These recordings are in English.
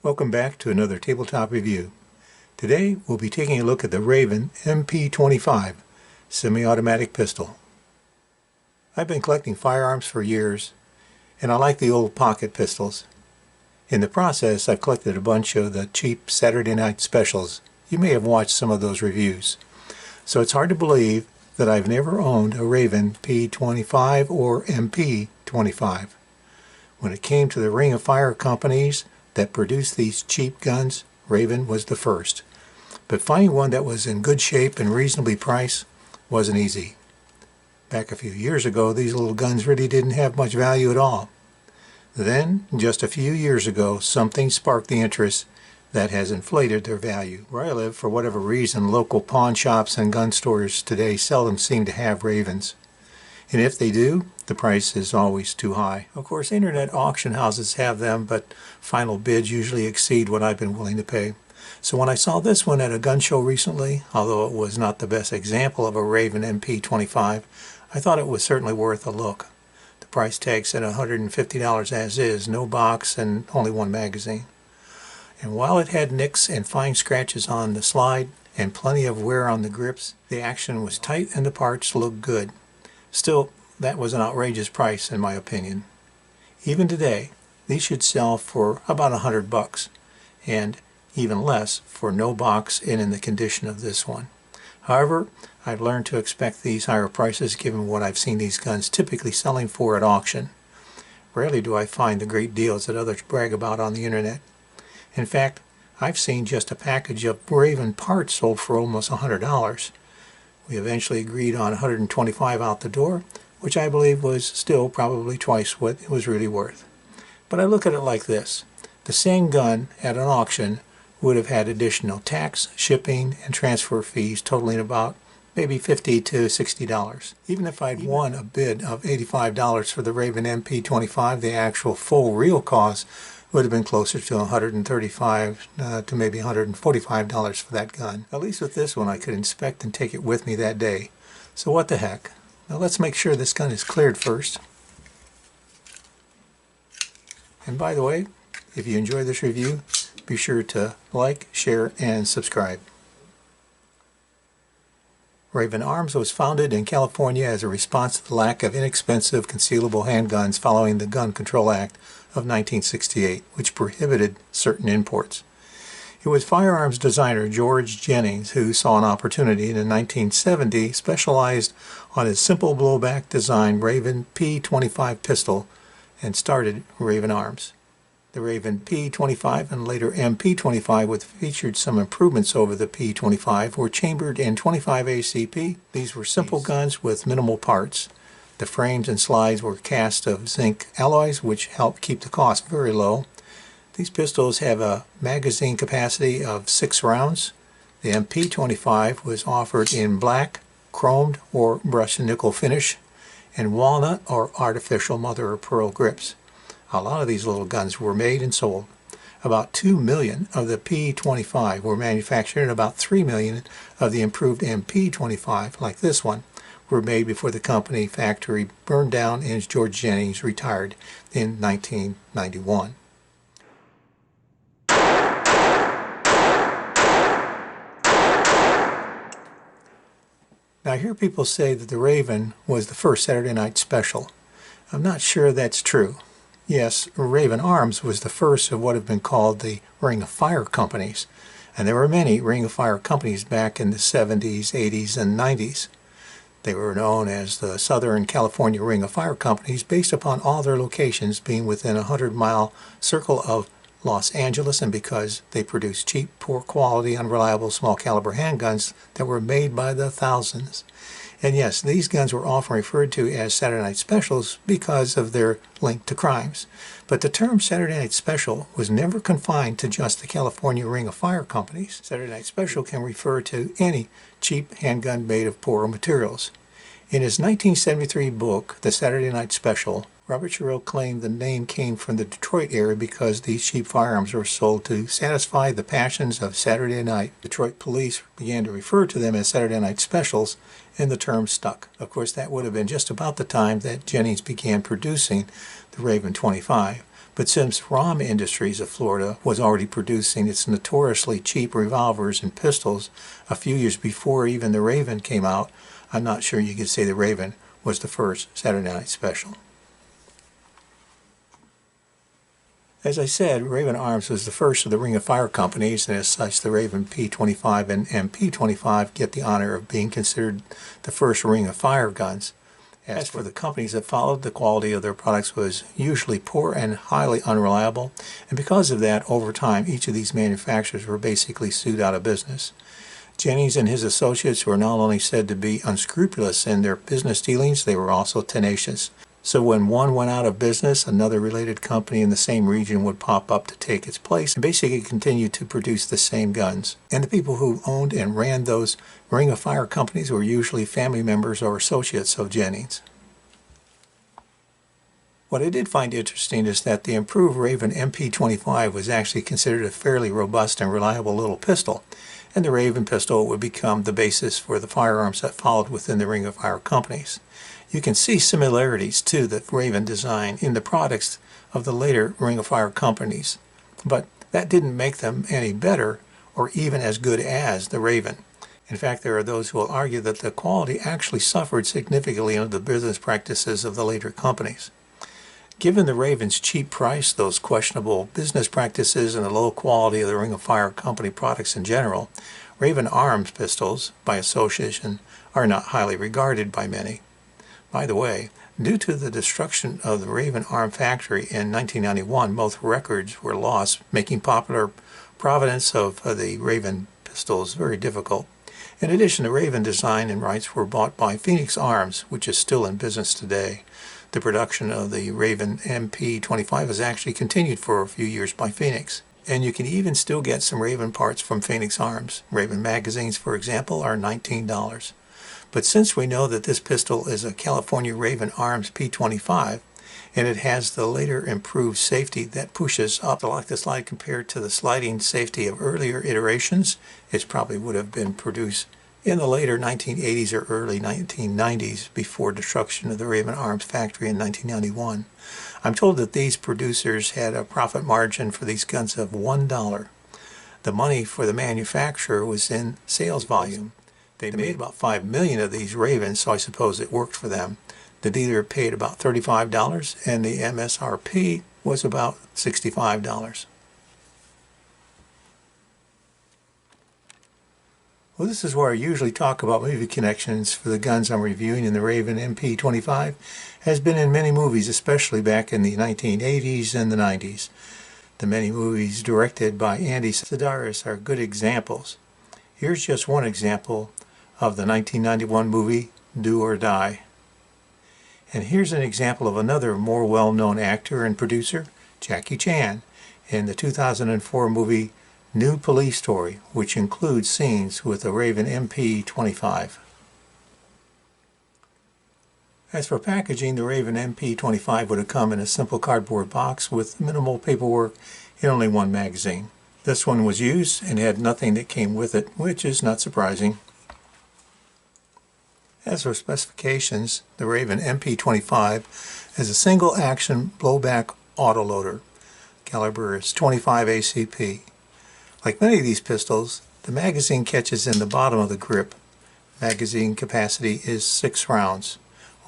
Welcome back to another tabletop review. Today we'll be taking a look at the Raven MP25 Semi-Automatic Pistol. I've been collecting firearms for years, and I like the old pocket pistols. In the process, I've collected a bunch of the cheap Saturday night specials. You may have watched some of those reviews. So it's hard to believe that I've never owned a Raven P25 or MP25. When it came to the Ring of Fire companies that produced these cheap guns, Raven was the first. But finding one that was in good shape and reasonably priced wasn't easy. Back a few years ago, these little guns really didn't have much value at all. Then, just a few years ago, something sparked the interest that has inflated their value. Where I live, for whatever reason, local pawn shops and gun stores today seldom seem to have Ravens. And if they do, the price is always too high. Of course, internet auction houses have them, but final bids usually exceed what I've been willing to pay. So when I saw this one at a gun show recently, although it was not the best example of a Raven MP25, I thought it was certainly worth a look. The price tag said $150 as is, no box and only one magazine. And while it had nicks and fine scratches on the slide and plenty of wear on the grips, the action was tight and the parts looked good. Still, that was an outrageous price in my opinion. Even today, these should sell for about $100, and even less for no box and in the condition of this one. However, I've learned to expect these higher prices given what I've seen these guns typically selling for at auction. Rarely do I find the great deals that others brag about on the internet. In fact, I've seen just a package of Raven parts sold for almost $100. We eventually agreed on $125 out the door, which I believe was still probably twice what it was really worth. But I look at it like this. The same gun at an auction would have had additional tax, shipping, and transfer fees totaling about maybe $50 to $60. Even if I'd won a bid of $85 for the Raven MP25, the actual full real cost would have been closer to $135 to maybe $145 for that gun. At least with this one I could inspect and take it with me that day. So what the heck. Now let's make sure this gun is cleared first. And by the way, if you enjoy this review, be sure to like, share, and subscribe. Raven Arms was founded in California as a response to the lack of inexpensive concealable handguns following the Gun Control Act of 1968, which prohibited certain imports. It was firearms designer George Jennings who saw an opportunity and in 1970 specialized on his simple blowback design Raven P25 pistol and started Raven Arms. The Raven P25 and later MP25, which featured some improvements over the P25, were chambered in 25 ACP. These were simple guns with minimal parts. The frames and slides were cast of zinc alloys, which helped keep the cost very low. These pistols have a magazine capacity of 6 rounds. The MP25 was offered in black, chromed, or brushed nickel finish, and walnut or artificial mother of pearl grips. A lot of these little guns were made and sold. About 2 million of the P25 were manufactured, and about 3 million of the improved MP25, like this one, were made before the company factory burned down and George Jennings retired in 1991. Now I hear people say that the Raven was the first Saturday night special. I'm not sure that's true. Yes, Raven Arms was the first of what have been called the Ring of Fire companies, and there were many Ring of Fire companies back in the 70s, 80s, and 90s. They were known as the Southern California Ring of Fire companies based upon all their locations being within a 100-mile circle of Los Angeles, and because they produced cheap, poor quality, unreliable small caliber handguns that were made by the thousands. And yes, these guns were often referred to as Saturday Night Specials because of their link to crimes. But the term Saturday Night Special was never confined to just the California Ring of Fire companies. Saturday Night Special can refer to any cheap handgun made of poorer materials. In his 1973 book, The Saturday Night Special, Robert Sherrill claimed the name came from the Detroit area because these cheap firearms were sold to satisfy the passions of Saturday night. Detroit police began to refer to them as Saturday Night Specials, and the term stuck. Of course, that would have been just about the time that Jennings began producing the Raven 25. But since ROM Industries of Florida was already producing its notoriously cheap revolvers and pistols a few years before even the Raven came out, I'm not sure you could say the Raven was the first Saturday Night Special. As I said, Raven Arms was the first of the Ring of Fire companies, and as such the Raven P25 and MP25 get the honor of being considered the first Ring of Fire guns. As for the companies that followed, the quality of their products was usually poor and highly unreliable, and because of that, over time, each of these manufacturers were basically sued out of business. Jennings and his associates were not only said to be unscrupulous in their business dealings, they were also tenacious. So when one went out of business, another related company in the same region would pop up to take its place and basically continue to produce the same guns. And the people who owned and ran those Ring of Fire companies were usually family members or associates of Jennings. What I did find interesting is that the improved Raven MP25 was actually considered a fairly robust and reliable little pistol, and the Raven pistol would become the basis for the firearms that followed within the Ring of Fire companies. You can see similarities to the Raven design in the products of the later Ring of Fire companies, but that didn't make them any better or even as good as the Raven. In fact, there are those who will argue that the quality actually suffered significantly under the business practices of the later companies. Given the Raven's cheap price, those questionable business practices, and the low quality of the Ring of Fire company products in general, Raven Arms pistols, by association, are not highly regarded by many. By the way, due to the destruction of the Raven Arm factory in 1991, both records were lost, making popular provenance of the Raven pistols very difficult. In addition, the Raven design and rights were bought by Phoenix Arms, which is still in business today. The production of the Raven MP25 has actually continued for a few years by Phoenix. And you can even still get some Raven parts from Phoenix Arms. Raven magazines, for example, are $19. But since we know that this pistol is a California Raven Arms P25, and it has the later improved safety that pushes up the lock the slide compared to the sliding safety of earlier iterations, it probably would have been produced in the later 1980s or early 1990s before destruction of the Raven Arms factory in 1991. I'm told that these producers had a profit margin for these guns of $1. The money for the manufacturer was in sales volume. They made about 5 million of these Ravens, so I suppose it worked for them. The dealer paid about $35 and the MSRP was about $65. Well, this is where I usually talk about movie connections for the guns I'm reviewing, and the Raven MP25 has been in many movies, especially back in the 1980s and the 90s. The many movies directed by Andy Sidaris are good examples. Here's just one example of the 1991 movie Do or Die. And here's an example of another more well-known actor and producer, Jackie Chan, in the 2004 movie New Police Story, which includes scenes with the Raven MP25. As for packaging, the Raven MP25 would have come in a simple cardboard box with minimal paperwork and only one magazine. This one was used and had nothing that came with it, which is not surprising. As for specifications, the Raven MP25 is a single-action blowback autoloader. Caliber is 25 ACP. Like many of these pistols, the magazine catches in the bottom of the grip. Magazine capacity is 6 rounds.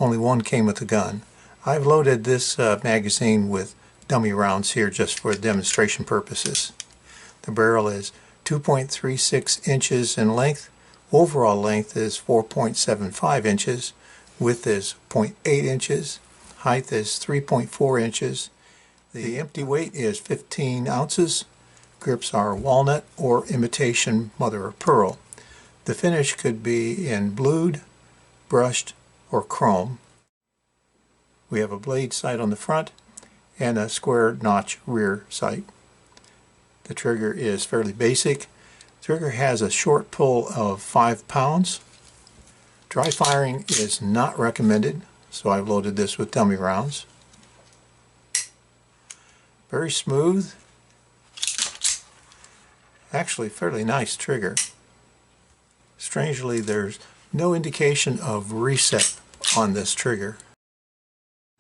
Only one came with the gun. I've loaded this magazine with dummy rounds here just for demonstration purposes. The barrel is 2.36 inches in length. Overall length is 4.75 inches. Width is 0.8 inches. Height is 3.4 inches. The empty weight is 15 ounces. Grips are walnut or imitation mother of pearl. The finish could be in blued, brushed, or chrome. We have a blade sight on the front and a square notch rear sight. The trigger is fairly basic. The trigger has a short pull of 5 pounds. Dry firing is not recommended, so I've loaded this with dummy rounds. Very smooth. Actually, fairly nice trigger. Strangely, there's no indication of reset on this trigger.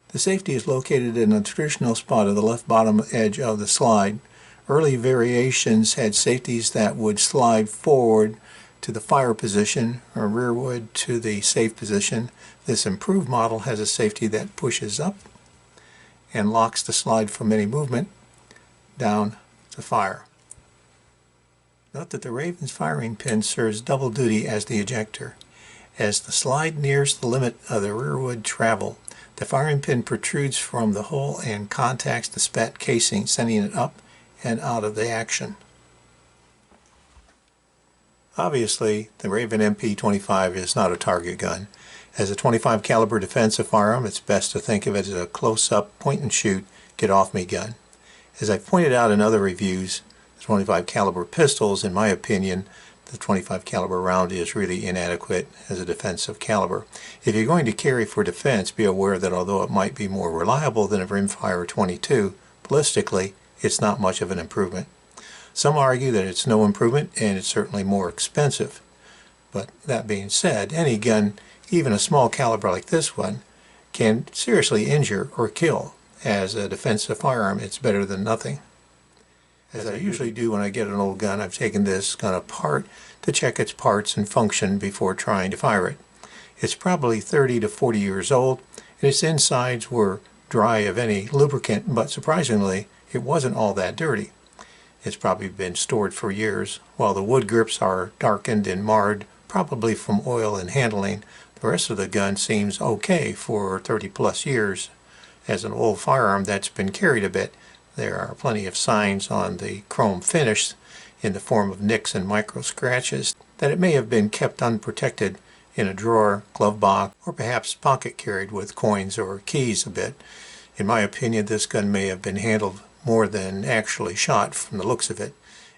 The safety is located in the traditional spot of the left bottom edge of the slide. Early variations had safeties that would slide forward to the fire position or rearward to the safe position. This improved model has a safety that pushes up and locks the slide from any movement down to fire. Note that the Raven's firing pin serves double duty as the ejector. As the slide nears the limit of the rearward travel, the firing pin protrudes from the hole and contacts the spat casing, sending it up and out of the action. Obviously, the Raven MP25 is not a target gun. As a .25 caliber defensive firearm, it's best to think of it as a close-up, point-and-shoot, get-off-me gun. As I've pointed out in other reviews, the .25 caliber pistols, in my opinion, the .25 caliber round is really inadequate as a defensive caliber. If you're going to carry for defense, be aware that although it might be more reliable than a rimfire .22, ballistically, it's not much of an improvement. Some argue that it's no improvement and it's certainly more expensive. But that being said, any gun, even a small caliber like this one, can seriously injure or kill. As a defensive firearm, it's better than nothing. As I usually do when I get an old gun, I've taken this gun apart to check its parts and function before trying to fire it. It's probably 30 to 40 years old, and its insides were dry of any lubricant, but surprisingly, it wasn't all that dirty. It's probably been stored for years. While the wood grips are darkened and marred, probably from oil and handling, the rest of the gun seems okay for 30 plus years. As an old firearm that's been carried a bit, there are plenty of signs on the chrome finish in the form of nicks and micro scratches that it may have been kept unprotected in a drawer, glove box, or perhaps pocket carried with coins or keys a bit. In my opinion, this gun may have been handled more than actually shot from the looks of it.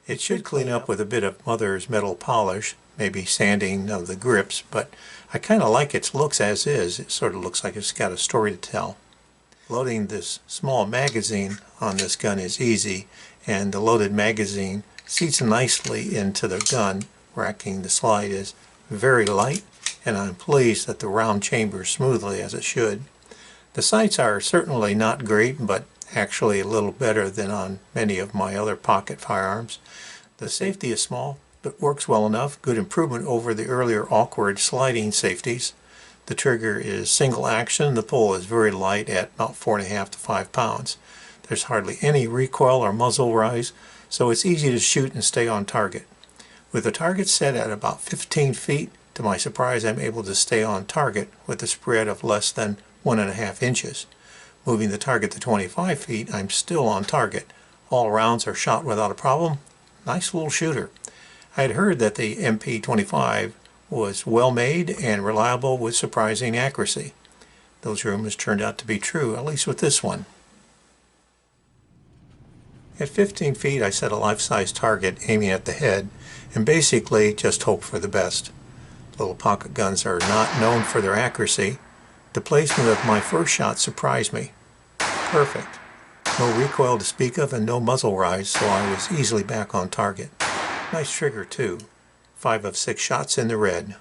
It should clean up with a bit of mother's metal polish, maybe sanding of the grips, but I kind of like its looks as is. It sort of looks like it's got a story to tell. Loading this small magazine on this gun is easy, and the loaded magazine seats nicely into the gun. Racking the slide is very light, and I'm pleased that the round chambers smoothly as it should. The sights are certainly not great, but actually a little better than on many of my other pocket firearms. The safety is small, but works well enough. Good improvement over the earlier awkward sliding safeties. The trigger is single action. The pull is very light at about 4.5 to 5 pounds. There's hardly any recoil or muzzle rise, so it's easy to shoot and stay on target. With the target set at about 15 feet, to my surprise I'm able to stay on target with a spread of less than 1.5 inches. Moving the target to 25 feet, I'm still on target. All rounds are shot without a problem. Nice little shooter. I had heard that the MP25 was well made and reliable with surprising accuracy. Those rumors turned out to be true, at least with this one. At 15 feet, I set a life-size target aiming at the head and basically just hope for the best. Little pocket guns are not known for their accuracy. The placement of my first shot surprised me. Perfect. No recoil to speak of and no muzzle rise, so I was easily back on target. Nice trigger too. 5 of 6 shots in the red.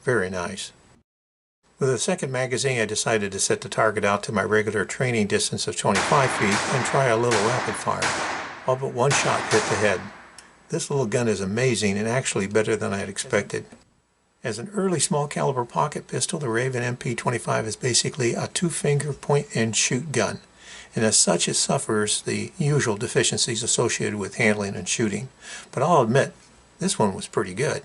Very nice. With the second magazine, I decided to set the target out to my regular training distance of 25 feet and try a little rapid fire. All but one shot hit the head. This little gun is amazing and actually better than I had expected. As an early small caliber pocket pistol, the Raven MP25 is basically a 2-finger point-and-shoot gun, and as such it suffers the usual deficiencies associated with handling and shooting. But I'll admit, this one was pretty good.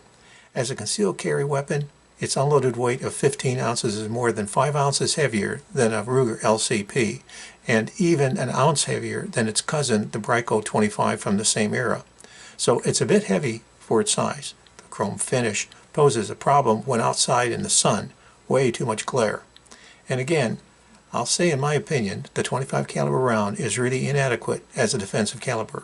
As a concealed carry weapon, its unloaded weight of 15 ounces is more than 5 ounces heavier than a Ruger LCP, and even an ounce heavier than its cousin, the Brico 25 from the same era. So it's a bit heavy for its size. The chrome finish poses a problem when outside in the sun, way too much glare. And again, I'll say in my opinion, the .25 caliber round is really inadequate as a defensive caliber.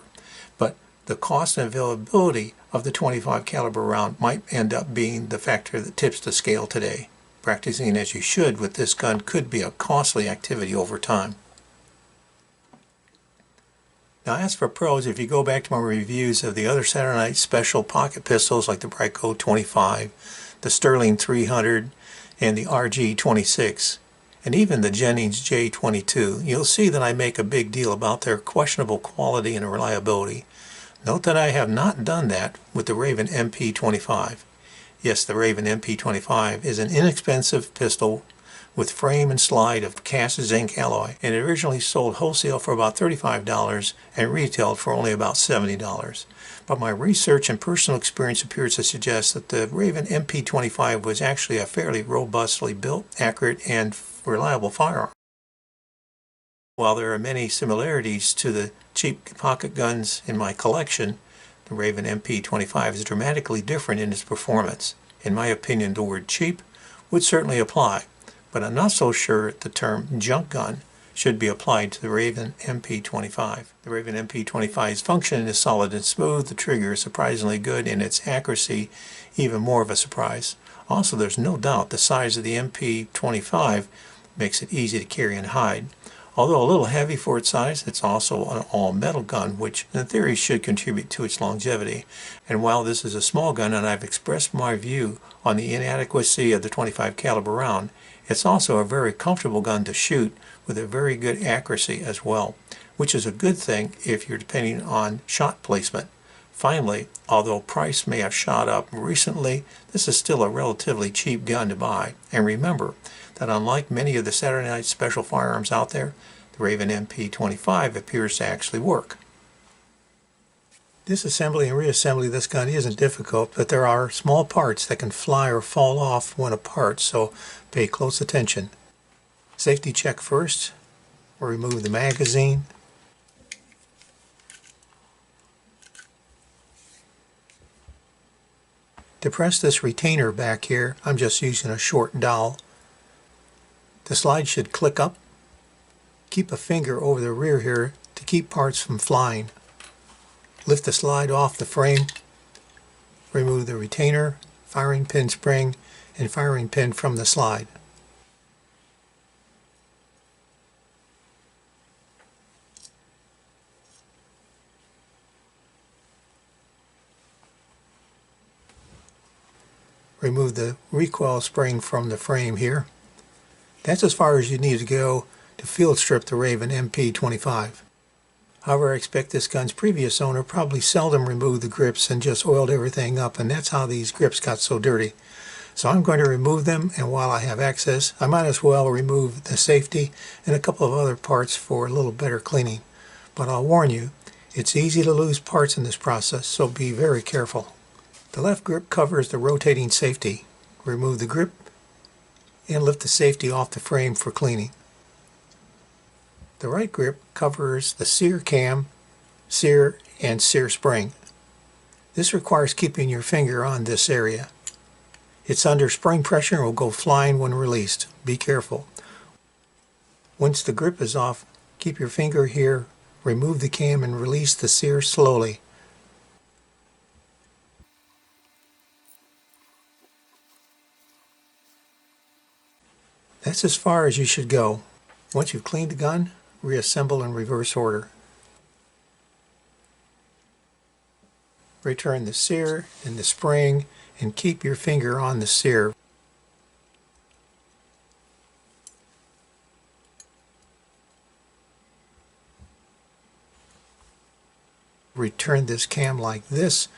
But the cost and availability of the .25 caliber round might end up being the factor that tips the scale today. Practicing as you should with this gun could be a costly activity over time. Now as for pros, if you go back to my reviews of the other Saturday Night Special pocket pistols like the Brico 25, the Sterling 300, and the RG 26, and even the Jennings J22, you'll see that I make a big deal about their questionable quality and reliability. Note that I have not done that with the Raven MP25. Yes, the Raven MP25 is an inexpensive pistol with frame and slide of cast zinc alloy, and it originally sold wholesale for about $35 and retailed for only about $70. But my research and personal experience appears to suggest that the Raven MP25 was actually a fairly robustly built, accurate, and reliable firearm. While there are many similarities to the cheap pocket guns in my collection, the Raven MP25 is dramatically different in its performance. In my opinion, the word cheap would certainly apply, but I'm not so sure the term junk gun should be applied to the Raven MP25. The Raven MP25's function is solid and smooth, the trigger is surprisingly good, and its accuracy even more of a surprise. Also, there's no doubt the size of the MP25 makes it easy to carry and hide. Although a little heavy for its size, it's also an all-metal gun, which in theory should contribute to its longevity. And while this is a small gun and I've expressed my view on the inadequacy of the .25 caliber round, it's also a very comfortable gun to shoot with a very good accuracy as well, which is a good thing if you're depending on shot placement. Finally, although price may have shot up recently, this is still a relatively cheap gun to buy. And remember that unlike many of the Saturday Night Special firearms out there, the Raven MP25 appears to actually work. Disassembly and reassembly of this gun isn't difficult, but there are small parts that can fly or fall off when apart, so pay close attention. Safety check first. We'll remove the magazine. To press this retainer back here, I'm just using a short dowel. The slide should click up. Keep a finger over the rear here to keep parts from flying. Lift the slide off the frame. Remove the retainer, firing pin spring, and firing pin from the slide. Remove the recoil spring from the frame here. That's as far as you need to go to field strip the Raven MP25. However, I expect this gun's previous owner probably seldom removed the grips and just oiled everything up, and that's how these grips got so dirty. So I'm going to remove them, and while I have access, I might as well remove the safety and a couple of other parts for a little better cleaning. But I'll warn you, it's easy to lose parts in this process, so be very careful. The left grip covers the rotating safety. Remove the grip and lift the safety off the frame for cleaning. The right grip covers the sear cam, sear, and sear spring. This requires keeping your finger on this area. It's under spring pressure and will go flying when released. Be careful. Once the grip is off, keep your finger here, remove the cam, and release the sear slowly. That's as far as you should go. Once you've cleaned the gun, reassemble in reverse order. Return the sear and the spring and keep your finger on the sear. Return this cam like this.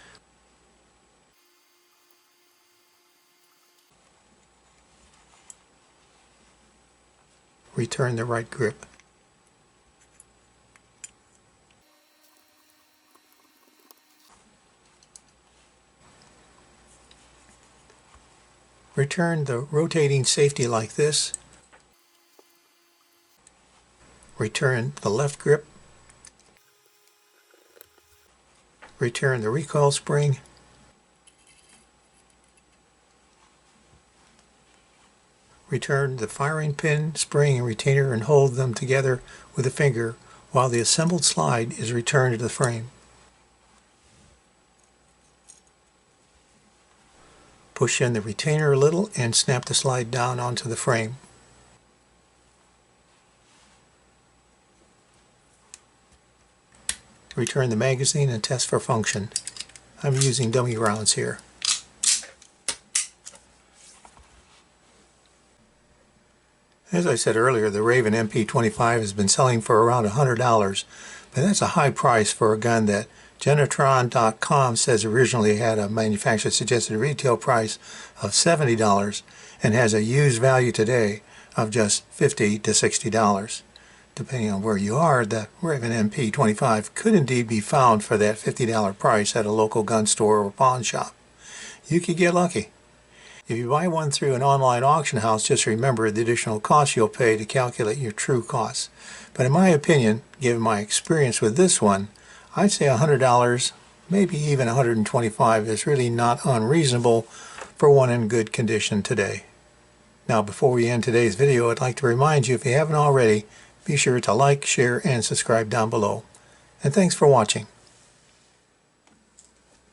Return the right grip. Return the rotating safety like this. Return the left grip. Return the recoil spring. Return the firing pin, spring, and retainer and hold them together with a finger while the assembled slide is returned to the frame. Push in the retainer a little and snap the slide down onto the frame. Return the magazine and test for function. I'm using dummy rounds here. As I said earlier, the Raven MP25 has been selling for around $100, but that's a high price for a gun that Genetron.com says originally had a manufacturer suggested retail price of $70 and has a used value today of just $50 to $60. Depending on where you are, the Raven MP25 could indeed be found for that $50 price at a local gun store or pawn shop. You could get lucky. If you buy one through an online auction house, just remember the additional costs you'll pay to calculate your true costs. But in my opinion, given my experience with this one, I'd say $100, maybe even $125 is really not unreasonable for one in good condition today. Now, before we end today's video, I'd like to remind you, if you haven't already, be sure to like, share, and subscribe down below. And thanks for watching.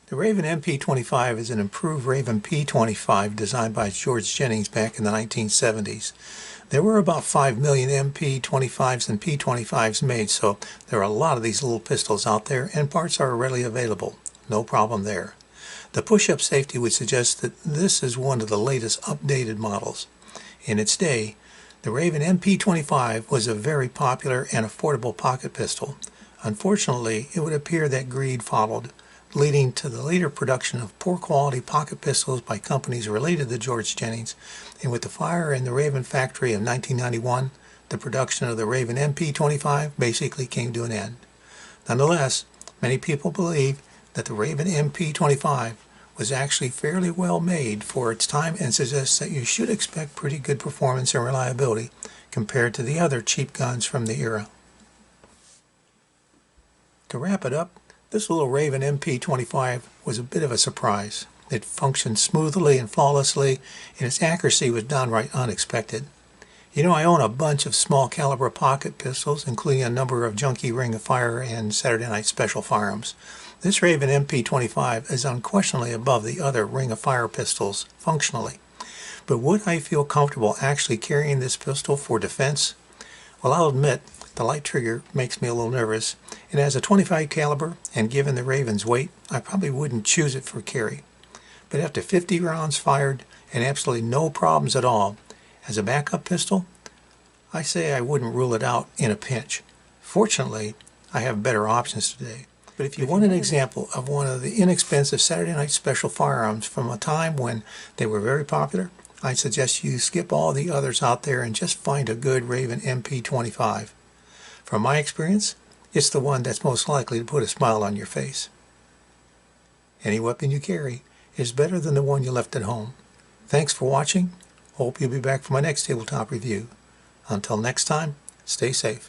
The Raven MP25 is an improved Raven P25 designed by George Jennings back in the 1970s. There were about 5 million MP25s and P25s made, so there are a lot of these little pistols out there, and parts are readily available. No problem there. The push-up safety would suggest that this is one of the latest updated models. In its day, the Raven MP25 was a very popular and affordable pocket pistol. Unfortunately, it would appear that greed followed, leading to the later production of poor quality pocket pistols by companies related to George Jennings, and with the fire in the Raven factory of 1991, the production of the Raven MP25 basically came to an end. Nonetheless, many people believe that the Raven MP25 was actually fairly well made for its time and suggests that you should expect pretty good performance and reliability compared to the other cheap guns from the era. To wrap it up, this little Raven MP25 was a bit of a surprise. It functioned smoothly and flawlessly, and its accuracy was downright unexpected. You know, I own a bunch of small caliber pocket pistols, including a number of junky Ring of Fire and Saturday Night Special firearms. This Raven MP25 is unquestionably above the other Ring of Fire pistols functionally. But would I feel comfortable actually carrying this pistol for defense? Well, I'll admit, the light trigger makes me a little nervous, and as a .25 caliber, and given the Raven's weight, I probably wouldn't choose it for carry. But after 50 rounds fired and absolutely no problems at all, as a backup pistol, I say I wouldn't rule it out in a pinch. Fortunately, I have better options today. But if you want an example of one of the inexpensive Saturday Night Special firearms from a time when they were very popular, I suggest you skip all the others out there and just find a good Raven MP25. From my experience, it's the one that's most likely to put a smile on your face. Any weapon you carry is better than the one you left at home. Thanks for watching. Hope you'll be back for my next tabletop review. Until next time, stay safe.